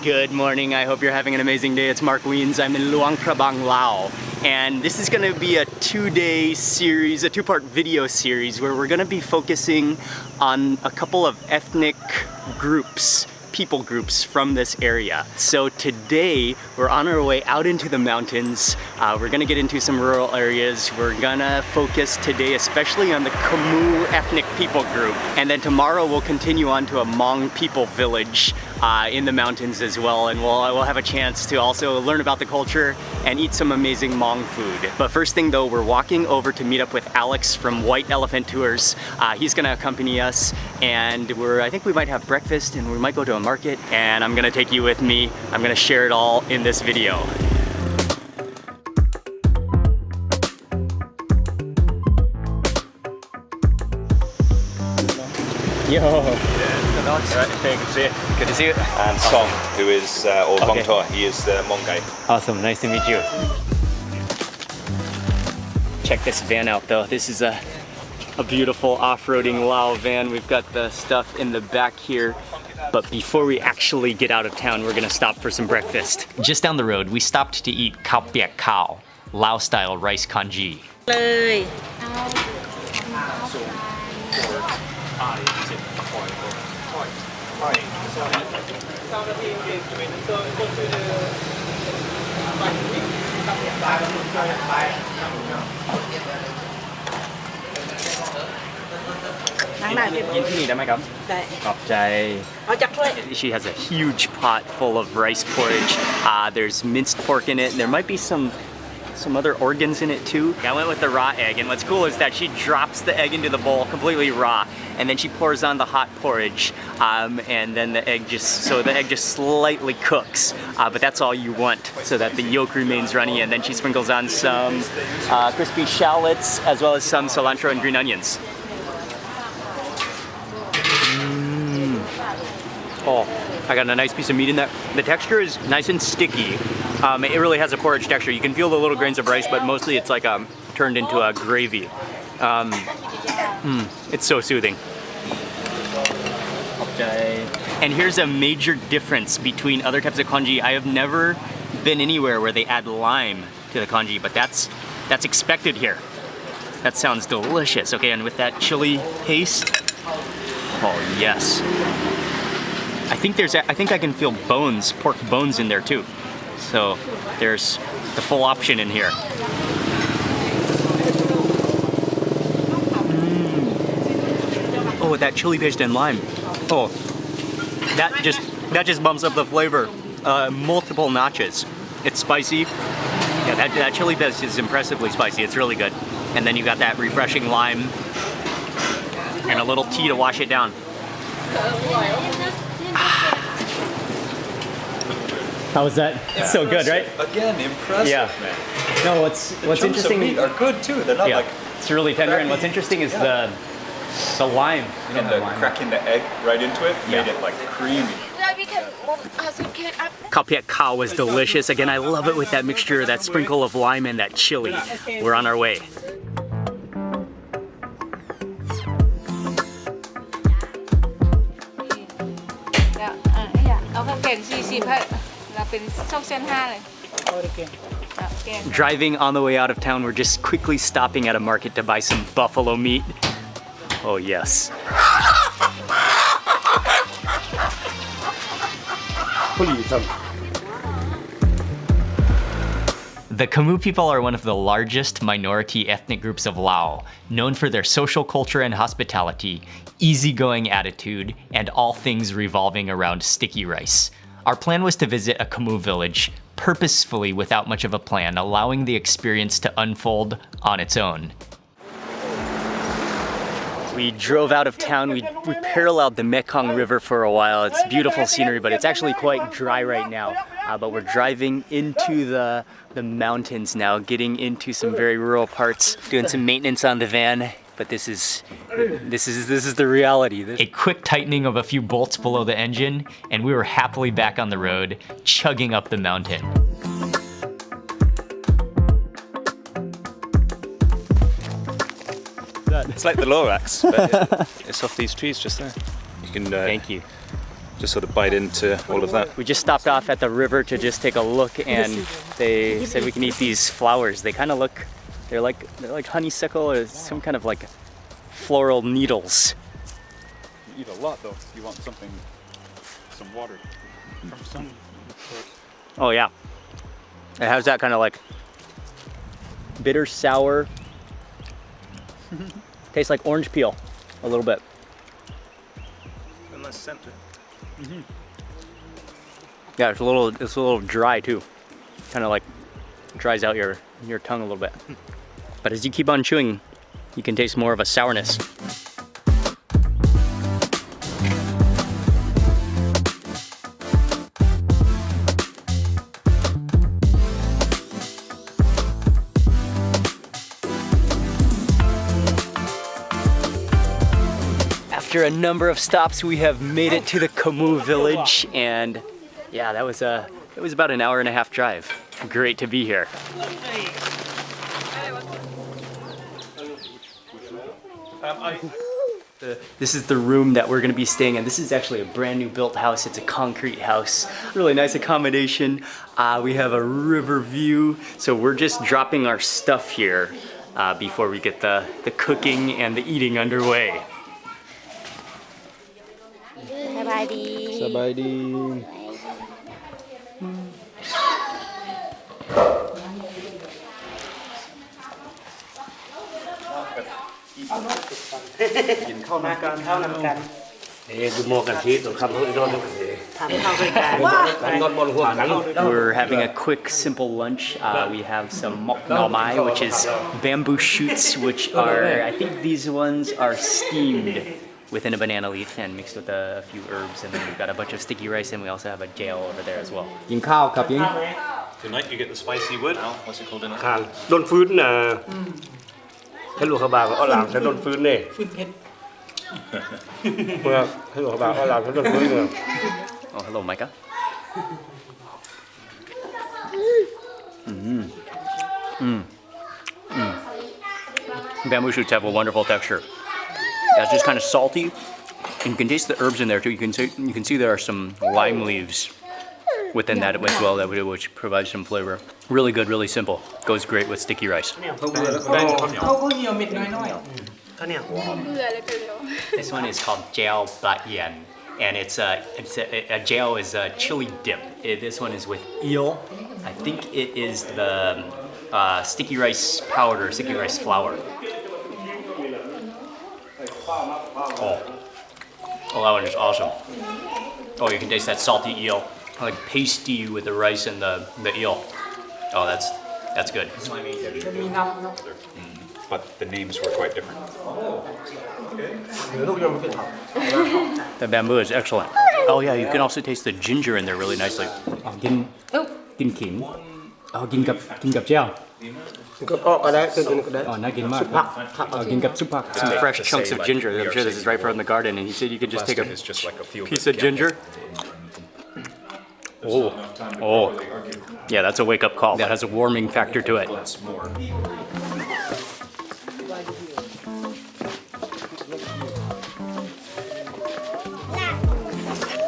Good morning, I hope you're having an amazing day. It's Mark Weens. I'm in Luang, Prabang, Laos. And this is gonna be a two-day series, a two-part video series where we're gonna be focusing on a couple of ethnic groups, people groups from this area. So today, we're on our way out into the mountains. We're gonna get into some rural areas. We're gonna focus today especially on the KHMU ethnic people group. And then tomorrow we'll continue on to a Hmong people village in the mountains as well, and we'll have a chance to also learn about the culture and eat some amazing Hmong food. But first thing though, we're walking over to meet up with Alex from White Elephant Tours. He's gonna accompany us, and I think we might have breakfast and we might go to a market, and I'm gonna take you with me. I'm gonna share it all in this video. Yo. Nice. Right, okay, good to see you. Good to see you. And Song, who is, or Vong Toa, he is the Hmong guy. Awesome, nice to meet you. Check this van out though. This is a beautiful off-roading Lao van. We've got the stuff in the back here. But before we actually get out of town, we're gonna stop for some breakfast. Just down the road, we stopped to eat khao piak khao, Lao-style rice congee. She has a huge pot full of rice porridge. There's minced pork in it, and there might be some other organs in it too. I went with the raw egg, and what's cool is that she drops the egg into the bowl completely raw, and then she pours on the hot porridge, and then the egg just slightly cooks, but that's all you want, so that the yolk remains runny, and then she sprinkles on some crispy shallots, as well as some cilantro and green onions. Oh, I got a nice piece of meat in there. The texture is nice and sticky. It really has a porridge texture. You can feel the little grains of rice, but mostly it's like turned into a gravy. It's so soothing. And here's a major difference between other types of congee. I have never been anywhere where they add lime to the congee, but that's expected here. That sounds delicious. Okay, and with that chili paste, oh yes. I think I can feel bones, pork bones in there too. So there's the full option in here. Oh, that chili paste and lime. Oh, that just bumps up the flavor multiple notches. It's spicy. Yeah, that chili paste is impressively spicy. It's really good. And then you got that refreshing lime and a little tea to wash it down. How was that? Yeah, it's so good, right? Again, impressive, yeah. man. No, what's interesting? Of meat are good too. They're not like. It's really tender, and what's interesting is the lime. And cracking the egg right into it made it like creamy. Khao piak khao was delicious. Again, I love it with that mixture, that sprinkle of lime and that chili. We're on our way. Driving on the way out of town, we're just quickly stopping at a market to buy some buffalo meat. Oh yes. The KHMU people are one of the largest minority ethnic groups of Laos, known for their social culture and hospitality, easygoing attitude, and all things revolving around sticky rice. Our plan was to visit a KHMU village, purposefully without much of a plan, allowing the experience to unfold on its own. We drove out of town, we paralleled the Mekong River for a while. It's beautiful scenery, but it's actually quite dry right now. But we're driving into the mountains now, getting into some very rural parts, doing some maintenance on the van. But this is the reality. A quick tightening of a few bolts below the engine, and we were happily back on the road, chugging up the mountain. It's like the Lorax, but it's off these trees just there. You can. Thank you. just sort of bite into all of that. We just stopped off at the river to just take a look, and they said we can eat these flowers. They kind of look, they're like honeysuckle or some kind of like floral needles. You eat a lot though. You want some water from some. Oh yeah, it has that kind of like bitter sour. Tastes like orange peel a little bit. And less center. Yeah, it's a little dry too. Kind of like dries out your tongue a little bit. But as you keep on chewing, you can taste more of a sourness. After a number of stops, we have made it to the KHMU village, and yeah, it was about an hour and a half drive. Great to be here. This is the room that we're going to be staying in. This is actually a brand new built house. It's a concrete house. Really nice accommodation. We have a river view, so we're just dropping our stuff here before we get the cooking and the eating underway. สบายดี สบายดี กินข้าวนำกัน ข้าวนำกัน We're having a quick, simple lunch. We have some mok no mai, which is bamboo shoots, which are, I think these ones are steamed within a banana leaf and mixed with a few herbs. And then we've got a bunch of sticky rice, and we also have a jail over there as well. Tonight you get the spicy wood. What's it called in it? โดนฟื้นนะให้ลูกเขาบางอ้อหลามฉันโดนฟื้นเนี่ยเมื่อให้ลูกเขาบางอ้อหลามฉันโดนฟื้นเนี่ย Oh, hello, Micah. Bamboo shoots have a wonderful texture. Yeah, it's just kind of salty, and you can taste the herbs in there too. You can see there are some lime leaves within that as well, which provides some flavor. Really good, really simple. Goes great with sticky rice. This one is called jiao baiyan, and it's a jiao is a chili dip. This one is with eel. I think it is the sticky rice powder, sticky rice flour. Oh, that one is awesome. Oh, you can taste that salty eel, like pasty with the rice and the eel. Oh, that's good. But the names were quite different. The bamboo is excellent. Oh yeah, you can also taste the ginger in there really nicely. Gin king. Oh, gin gap jiao. ก็ก็ได้ก็ได้ Oh, not gin mak. Gin gap supak. Some fresh chunks of ginger. I'm sure this is right from the garden, and he said you could just take a It's just like a field piece of ginger. Oh, yeah, that's a wake-up call. That has a warming factor to it.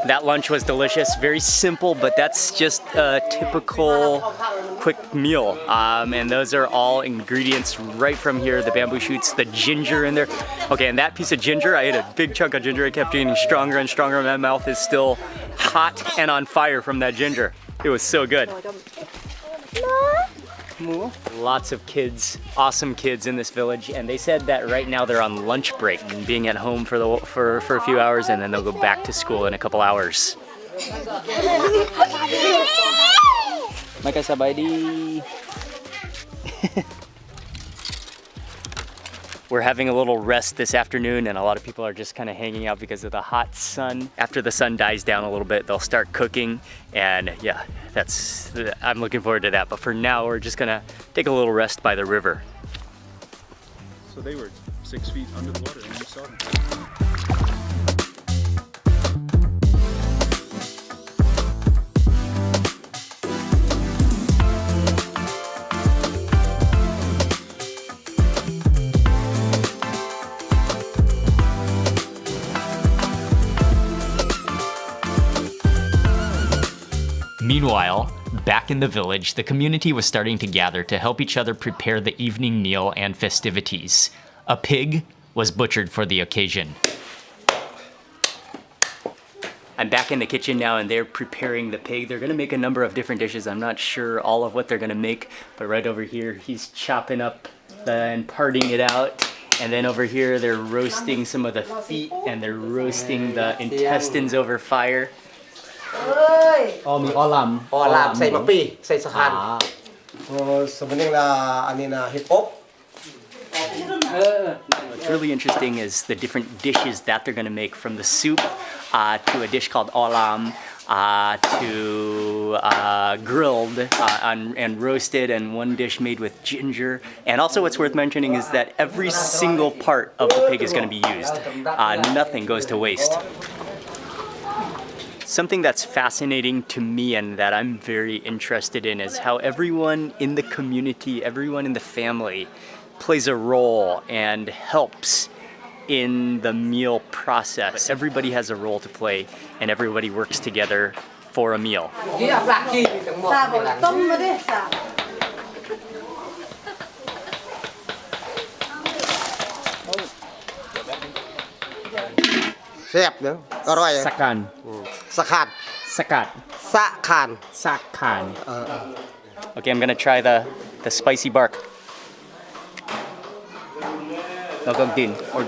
That lunch was delicious, very simple, but that's just a typical quick meal. And those are all ingredients right from here, the bamboo shoots, the ginger in there. Okay, and that piece of ginger, I ate a big chunk of ginger. It kept getting stronger and stronger. My mouth is still hot and on fire from that ginger. It was so good. Lots of kids, awesome kids in this village, and they said that right now they're on lunch break and being at home for a few hours, and then they'll go back to school in a couple hours. Micah sabaidi. We're having a little rest this afternoon, and a lot of people are just kind of hanging out because of the hot sun. After the sun dies down a little bit, they'll start cooking, and yeah, I'm looking forward to that. But for now, we're just gonna take a little rest by the river. So they were 6 feet under the water and you saw them. Meanwhile, back in the village, the community was starting to gather to help each other prepare the evening meal and festivities. A pig was butchered for the occasion. I'm back in the kitchen now and they're preparing the pig. They're gonna make a number of different dishes. I'm not sure all of what they're gonna make, but right over here, he's chopping up and parting it out. And then over here, they're roasting some of the feet and they're roasting the intestines over fire. Oh, mi olam. Olam, say mapi, say sahan. Sebenarnya lah, hip hop. What's really interesting is the different dishes that they're gonna make, from the soup to a dish called olam, to grilled and roasted, and one dish made with ginger. And also what's worth mentioning is that every single part of the pig is gonna be used. Nothing goes to waste. Something that's fascinating to me and that I'm very interested in is how everyone in the community, everyone in the family plays a role and helps in the meal process. Everybody has a role to play and everybody works together for a meal. Xẹp nữa, rồi. Sakan. Sakhan. Sakat. Sakhan. Sakan. Okay, I'm gonna try the spicy bark. Nó không tin. Or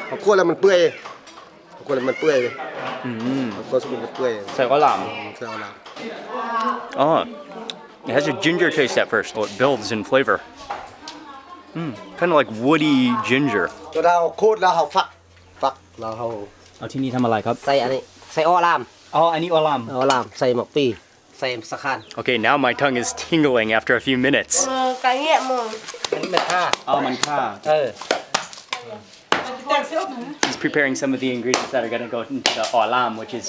เขาคั่วแล้วมันเปื่อยเขาคั่วแล้วมันเปื่อยเขาคั่วสมุนมันเปื่อย ใส่กะหล่ ใส่เอาละ ำ Oh, it has a ginger taste at first. Oh, it builds in flavor. Kind of like woody ginger. ตัวเราโคตรแล้วเขาฟักแล้วเขา เอาที่นี่ทำอะไรครับ ใส่อันนี้ใส่ออลาม อ๋อ อันนี้ออลาม ออลามใส่หมกปีใส่สักขัน Okay, now my tongue is tingling after a few minutes. อันนี้มันค่า Oh, มันค่า He's preparing some of the ingredients that are gonna go into the olam, which is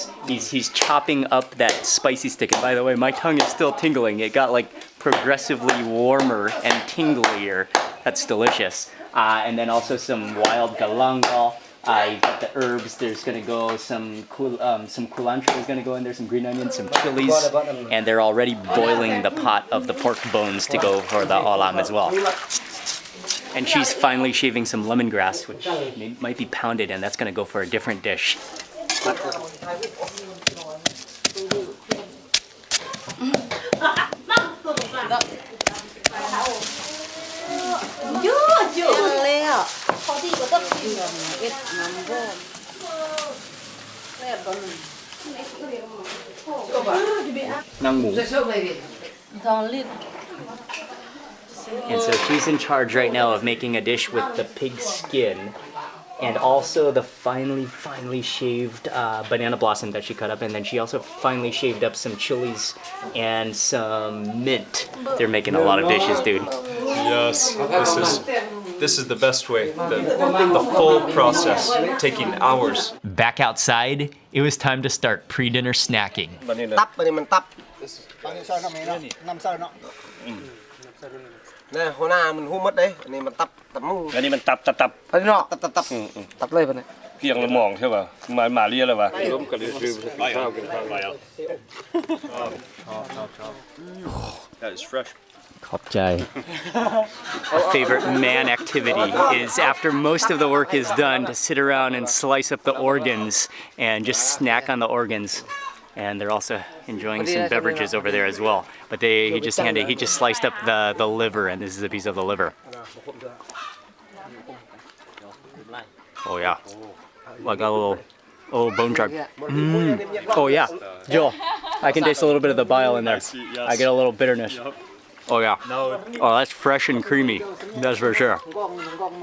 he's chopping up that spicy stick. And by the way, my tongue is still tingling. It got like progressively warmer and tinglier. That's delicious. And then also some wild galangal. You got the herbs. There's gonna go some culantro is gonna go in there, some green onions, some chilies, and they're already boiling the pot of the pork bones to go for the olam as well. And she's finally shaving some lemongrass, which might be pounded, and that's gonna go for a different dish. Nang mu. And so she's in charge right now of making a dish with the pig skin and also the finely shaved banana blossom that she cut up, and then she also finely shaved up some chilies and some mint. They're making a lot of dishes, dude. Yes, this is the best way. The full process, taking hours. Back outside, it was time to start pre-dinner snacking. ตับอันนี้มันตับเนี่ยหัวหน้ามันหูมัดเลยอันนี้มันตับมึง อันนี้มันตับ อันนี้เนาะตับเลยปะเนี่ย เพียงละหมองใช่ป่ะมาเรียอะไรวะ That is fresh. A favorite man activity is, after most of the work is done, to sit around and slice up the organs and just snack on the organs. And they're also enjoying some beverages over there as well. But he just sliced up the liver, and this is a piece of the liver. Oh yeah, like a little bone char. Oh yeah, Jill, I can taste a little bit of the bile in there. I get a little bitterness. Oh yeah. Oh, that's fresh and creamy. That's for sure.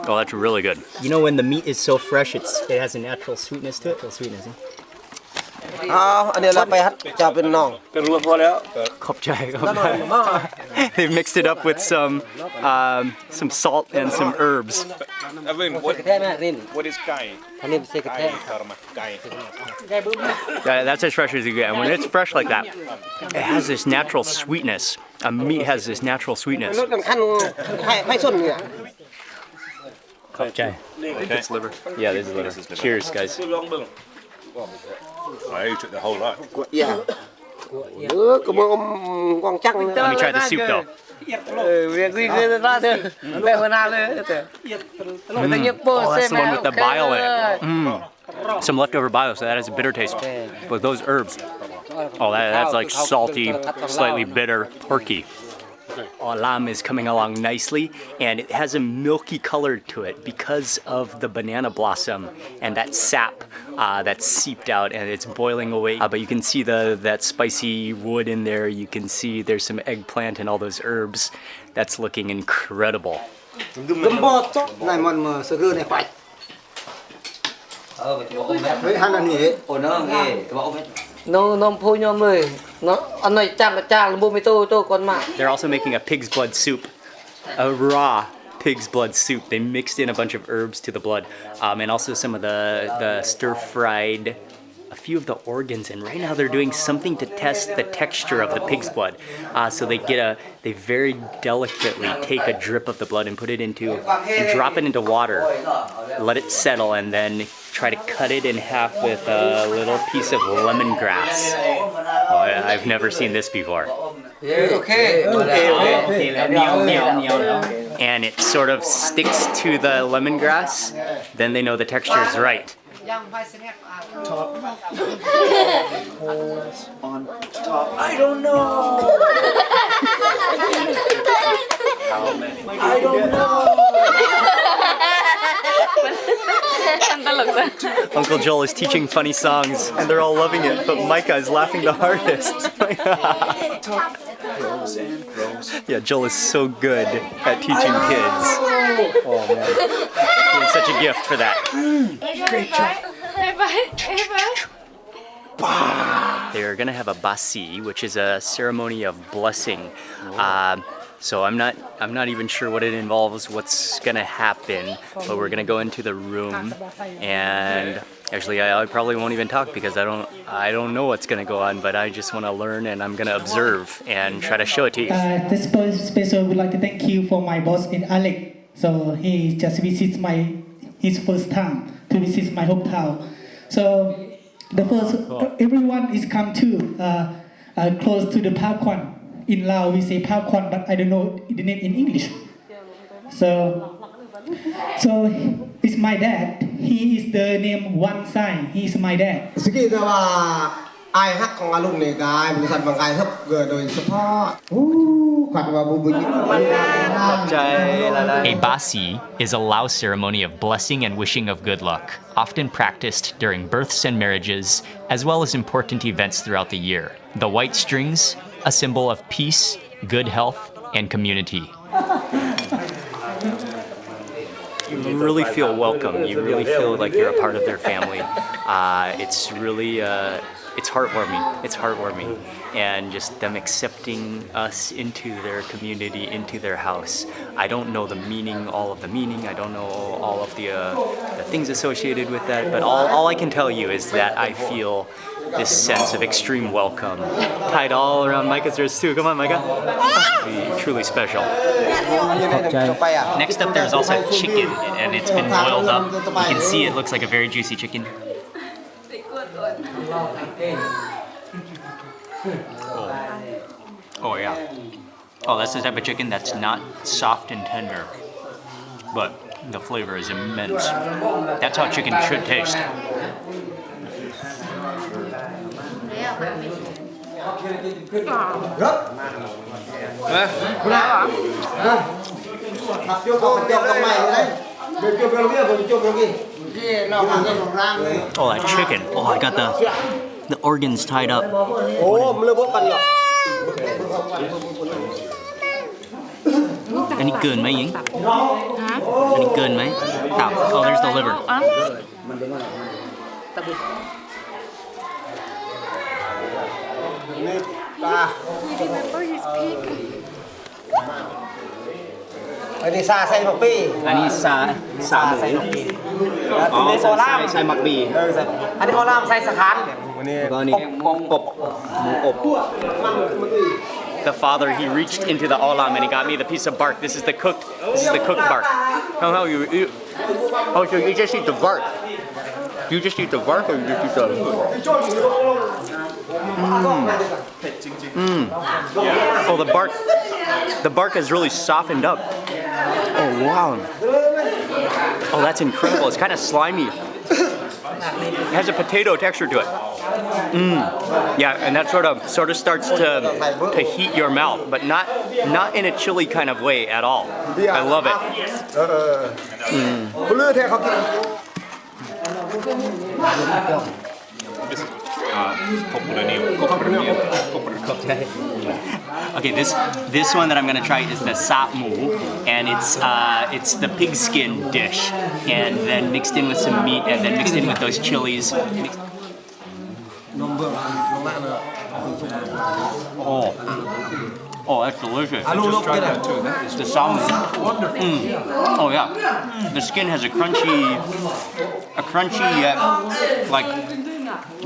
Oh, that's really good. You know, when the meat is so fresh, it has a natural sweetness to it. Sweetness. อันนี้เราไปจะเป็นน้อง เป็นรวมพอแล้ว They've mixed it up with some salt and some herbs. What is gai? อันนี้เป็นกระแทก Yeah, that's as fresh as you get. And when it's fresh like that, it has this natural sweetness. A meat has this natural sweetness. รสขั้นให้ส้นเนี่ย Okay. I think it's liver. Yeah, this is liver. Cheers, guys. I ate it the whole lot. Yeah. Come on, quang trăng. Let me try the soup though. Oh, that's the one with the bile in it. Some leftover bile, so that has a bitter taste. But those herbs, oh, that's like salty, slightly bitter, porky. Lam is coming along nicely, and it has a milky color to it because of the banana blossom and that sap that's seeped out, and it's boiling away. But you can see that spicy wood in there. You can see there's some eggplant and all those herbs. That's looking incredible. Này mòn mà sơ gơ này phải. Với hắn ăn gì? Nó phôi nhom rồi. Nó ăn này chang là mua tô con mà. They're also making a pig's blood soup, a raw pig's blood soup. They mixed in a bunch of herbs to the blood, and also some of the stir-fried, a few of the organs. And right now they're doing something to test the texture of the pig's blood. So they very delicately take a drip of the blood and put it and drop it into water, let it settle, and then try to cut it in half with a little piece of lemongrass. Oh, I've never seen this before. And it sort of sticks to the lemongrass. Then they know the texture is right. I don't know. I don't know. Uncle Joel is teaching funny songs, and they're all loving it, but Micah is laughing the hardest. Yeah, Joel is so good at teaching kids. Oh man, he's such a gift for that. They're gonna have a basi, which is a ceremony of blessing. So I'm not even sure what it involves, what's gonna happen, but we're gonna go into the room, and actually I probably won't even talk because I don't know what's gonna go on, but I just want to learn, and I'm gonna observe and try to show it to you. This special would like to thank you for my boss in Alec. So he just visits his first time to visit my hometown. So the first everyone is come to close to the Pakwan. In Laos we say Pakwan, but I don't know the name in English. So it's my dad. He is the name One Sai. He is my dad. สกี้แต่ว่าไอ้ฮักของอาลุงในกายบริษัทบางกายครับเกิดโดยเฉพาะขวัญว่าบุญยิ่ง A basi is a Lao ceremony of blessing and wishing of good luck, often practiced during births and marriages, as well as important events throughout the year. The white strings, a symbol of peace, good health, and community. You really feel welcome. You really feel like you're a part of their family. It's really, it's heartwarming. It's heartwarming. And just them accepting us into their community, into their house. I don't know the meaning, all of the meaning. I don't know all of the things associated with that. But all I can tell you is that I feel this sense of extreme welcome. Tied all around Micah's wrist too. Come on, Micah. Truly special. Next up, there's also chicken, and it's been boiled up. You can see it looks like a very juicy chicken. Oh yeah. Oh, that's the type of chicken that's not soft and tender, but the flavor is immense. That's how chicken should taste. Oh, that chicken. Oh, I got the organs tied up. Any good, mấy Ying? Any good, mấy? Oh, there's the liver. Anh đi xa xay mặc bì. Anh đi xa xay mặc bì. xay mặc bì. Anh đi Olam xay sả khán. The father, he reached into the olam and he got me the piece of bark. This is the cooked bark. Oh, you just eat the bark. You just eat the bark or you just eat the food? Oh, the bark is really softened up. Oh, wow. Oh, that's incredible. It's kind of slimy. It has a potato texture to it. Yeah, and that sort of starts to heat your mouth, but not in a chili kind of way at all. I love it. คุณลือแท้เขากิน Okay, this one that I'm gonna try is the sap mu, and it's the pig skin dish, and then mixed in with some meat, and then mixed in with those chilies. Oh, that's delicious. The salmon. Oh yeah. The skin has a crunchy yet like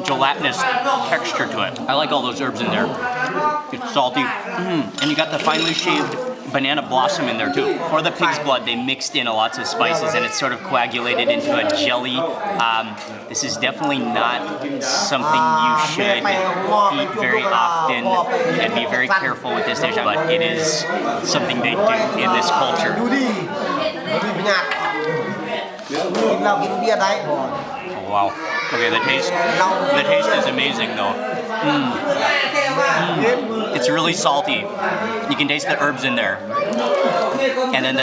gelatinous texture to it. I like all those herbs in there. It's salty. And you got the finely shaved banana blossom in there too. For the pig's blood, they mixed in lots of spices and it's sort of coagulated into a jelly. This is definitely not something you should eat very often and be very careful with this dish, but it is something they do in this culture. เรากินเบียร์ได้ Oh, wow. Okay, the taste is amazing though. It's really salty. You can taste the herbs in there. And then the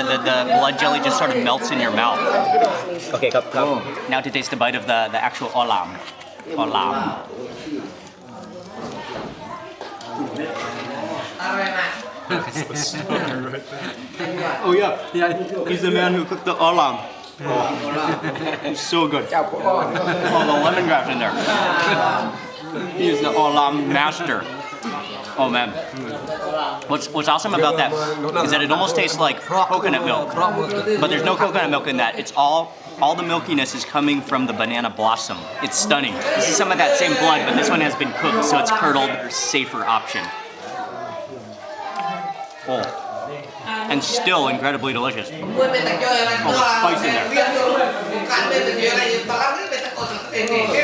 blood jelly just sort of melts in your mouth. Okay, now to taste the bite of the actual olam. Oh yeah, he's the man who cooked the olam. Oh, it's so good. Oh, the lemongrass in there. He is the olam master. Oh man. What's awesome about that is that it almost tastes like coconut milk, but there's no coconut milk in that. It's all the milkiness is coming from the banana blossom. It's stunning. This is some of that same blood, but this one has been cooked, so it's curdled, safer option. Oh. And still incredibly delicious. Oh, the spice in there.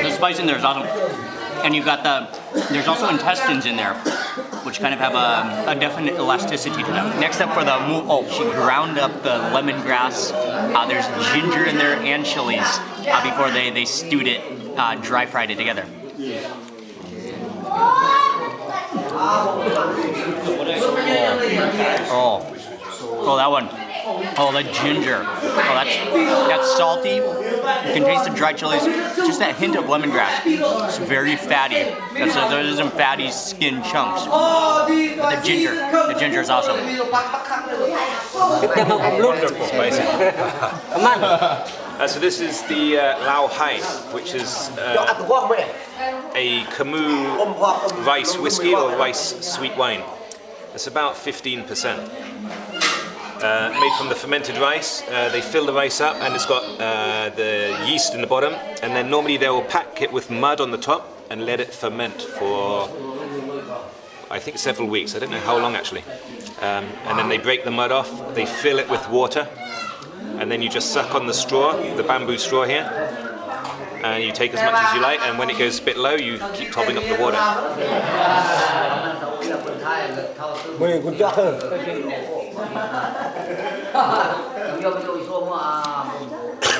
The spice in there is awesome. And you've got there's also intestines in there, which kind of have a definite elasticity to them. Next up for the she ground up the lemongrass. There's ginger in there and chilies before they stewed it, dry fried it together. Oh, that one. Oh, the ginger. Oh, that's salty. You can taste the dried chilies. Just that hint of lemongrass. It's very fatty. There's some fatty skin chunks. But the ginger is awesome. Wonderful spicy. So this is the Lao Hai, which is a KHMU rice whiskey or rice sweet wine. It's about 15%. Made from the fermented rice. They fill the rice up and it's got the yeast in the bottom, and then normally they will pack it with mud on the top and let it ferment for I think several weeks. I don't know how long actually. And then they break the mud off, they fill it with water, and then you just suck on the straw, the bamboo straw here, and you take as much as you like, and when it goes a bit low you keep topping up the water.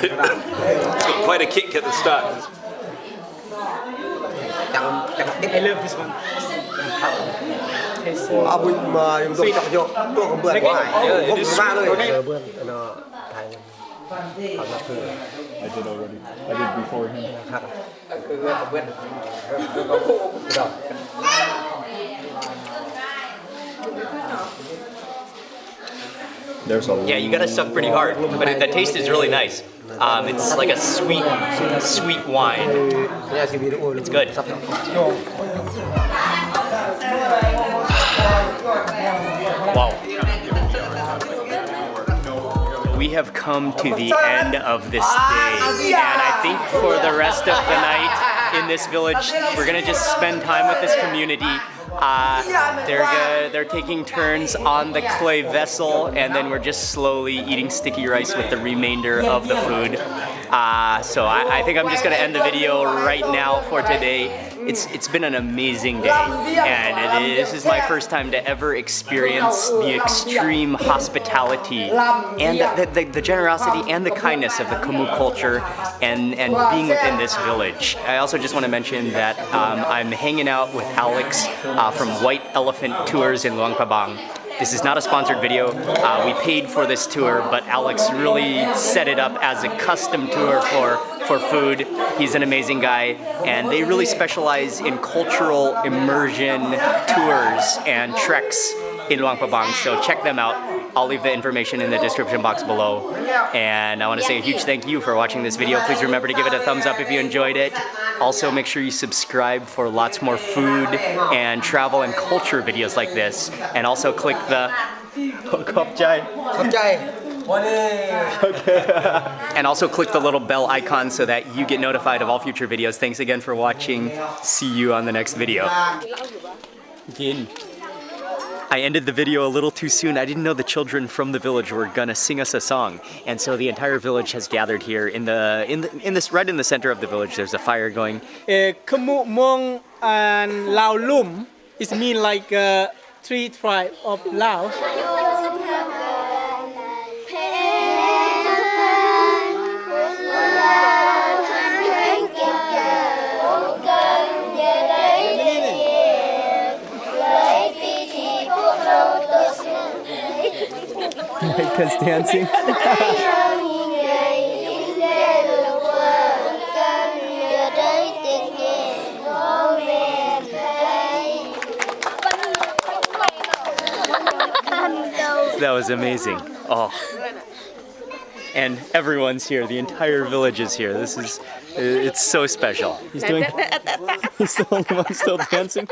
It's got quite a kick at the start. I love this one. เอาบุญมาอยู่ตรงจักรยกตัวของเบื่อว่าผมมากเลยเบื่อไทยความรักคือ I did already. I did before him. ครับ Yeah, you gotta suck pretty hard, but the taste is really nice. It's like a sweet wine. It's good. Wow. We have come to the end of this day, and I think for the rest of the night in this village, we're gonna just spend time with this community. They're taking turns on the clay vessel, and then we're just slowly eating sticky rice with the remainder of the food. So I think I'm just gonna end the video right now for today. It's been an amazing day, and this is my first time to ever experience the extreme hospitality and the generosity and the kindness of the Khmer culture and being within this village. I also just want to mention that I'm hanging out with Alex from White Elephant Tours in Luang Prabang. This is not a sponsored video. We paid for this tour, but Alex really set it up as a custom tour for food. He's an amazing guy, and they really specialize in cultural immersion tours and treks in Luang Prabang, so check them out. I'll leave the information in the description box below. And I want to say a huge thank you for watching this video. Please remember to give it a thumbs up if you enjoyed it. Also, make sure you subscribe for lots more food and travel and culture videos like this. And also click the and also click the little bell icon so that you get notified of all future videos. Thanks again for watching. See you on the next video. I ended the video a little too soon. I didn't know the children from the village were gonna sing us a song, and so the entire village has gathered here in this right in the center of the village. There's a fire going. Khmer Mong and Lao Lum is mean like three tribes of Laos. Micah's dancing. That was amazing. Oh. And everyone's here. The entire village is here. It's so special. He's the only one still dancing.